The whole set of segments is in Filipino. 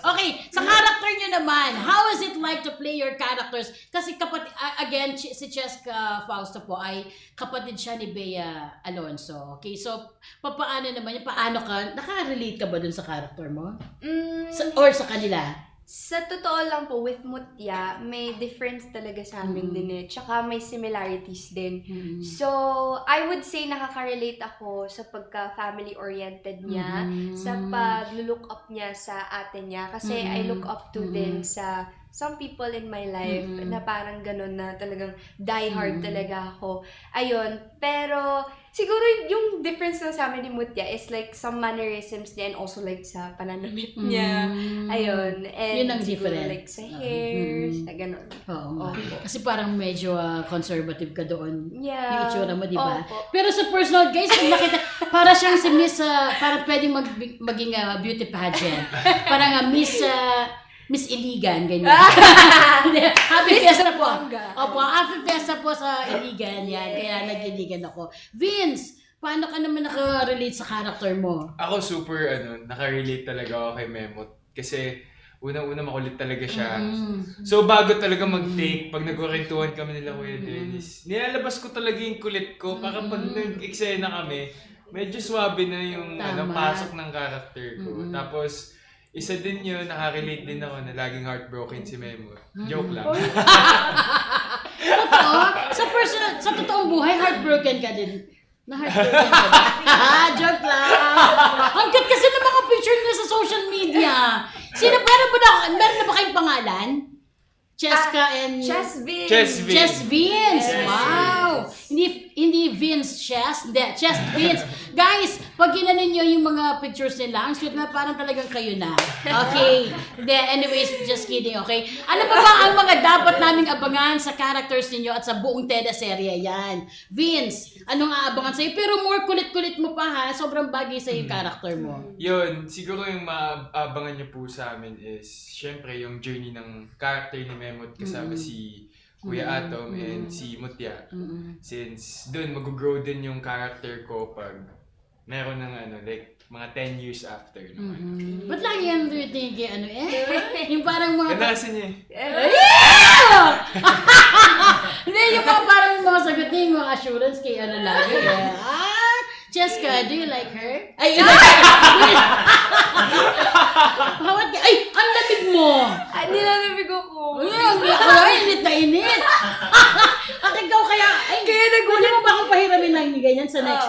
Okay, sa character nyo naman, how is it like to play your characters? Kasi kapatid, again, si Cheska Fausto po ay kapatid siya ni Bea Alonso. Okay, so paano naman yun? Paano ka, naka-relate ka ba dun sa character mo? Or sa kanila? Sa totoo lang po, with Mutya, may difference talaga sa amin din eh. Tsaka may similarities din. So, I would say nakaka-relate ako sa pagka-family-oriented niya, sa pag-look up niya sa ate niya. Kasi I look up to din sa some people in my life na parang ganun na talagang die-hard talaga ako. Ayun, pero siguro yung difference lang sa amin ni Mutya is like some mannerisms niya and also like sa pananamit niya. Ayun. And Yun ang siguro different. like sa hairs, na ganun. Oo nga. Opo. Kasi parang medyo conservative ka doon. Yeah. Yung itsura mo, di ba? Opo. Pero sa personal, guys, pag nakita, para siyang si Miss, parang pwedeng maging beauty pageant. Parang Miss Iligan, ganyan. Happy Fiesta po. Opo, Happy Fiesta po sa Iligan yan. Kaya nag-Iligan ako. Vince, paano ka naman nakarelate sa character mo? Ako super, nakarelate talaga ako kay Memot. Kasi, unang-una makulit talaga siya. So, bago talaga mag-take, pag nagkukwentuhan kami nila Kuya Dennis, nilalabas ko talaga yung kulit ko. Para pag nag-eksena kami, medyo swabe na yung pasok ng character ko. Tapos, isa din yun, nakarelate din ako na laging heartbroken si Memot. Joke lang. Totoo? Sa totoong buhay, heartbroken ka din. Na-heartbroken ka ba? Joke lang. Ang cute kasi ng mga picture niya sa social media. Meron na ba kayong pangalan? Cheska and... Chess Vince. Chess Vince! Yes. Wow! Hindi Vince Chess, hindi, Chess Vince. Guys, pag ginanin nyo yung mga pictures nila, ang sweet na parang talagang kayo na. Okay? Anyways, just kidding, okay? Ano pa ba ang mga dapat naming abangan sa characters ninyo at sa buong teleserye yan? Vince, anong aabangan sa'yo? Pero more kulit-kulit mo pa ha, sobrang bagay sa yung character mo. Yun, siguro yung maabangan niyo po sa amin is, syempre, yung journey ng character ni Memot kasama si Kuya Atom and si Mutya. Since doon, mag-grow din yung character ko pag meron ng like, mga 10 years after naman. Ba't lagi yan tingin kay Yung parang mga... Ganda kasi niya Hindi, yung mga parang mga sagot niya, yung mga assurance kay lagi. Cheska, do you like her? Ay, hawat ka. Ay, ang lamig mo! Ay, nilalamig ako. Ay, init na init. At ikaw kaya nagulat mo ba akong pahiramin lang ni ganyan sa next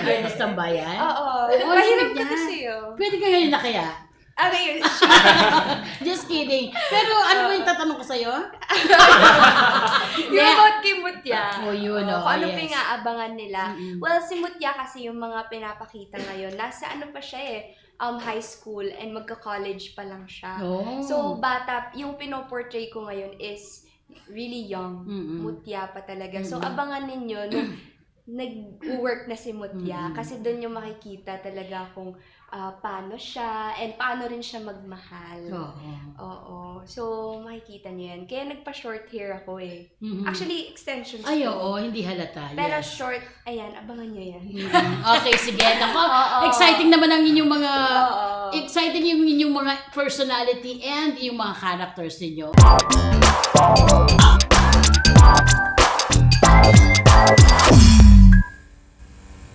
next tambayan? Oo. Mahirap Mahirap ka to sa'yo. Pwede ka ngayon na kaya? Okay, Just kidding. Pero ano ba yung tatanong ko sa'yo? yung about kay Mutya. Oh, yun. Kung ano yes. pa yung aabangan nila. Well, si Mutya kasi yung mga pinapakita ngayon, nasa pa siya high school and magka-college pa lang siya. Oh. So, bata, yung pinoportray ko ngayon is really young. Mutya pa talaga. So, abangan ninyo nung nag-work na si Mutya kasi doon yung makikita talaga kung paano siya and paano rin siya magmahal. Oo. So, makikita niyo yan. Kaya nagpa-short hair ako Actually, extensions Ay, ko. oo, hindi halata. Pero Yes. short, ayan, abangan niyo yan. Okay, sige. Ako, exciting naman ang inyong mga... Exciting yung inyong mga personality and yung mga characters ninyo.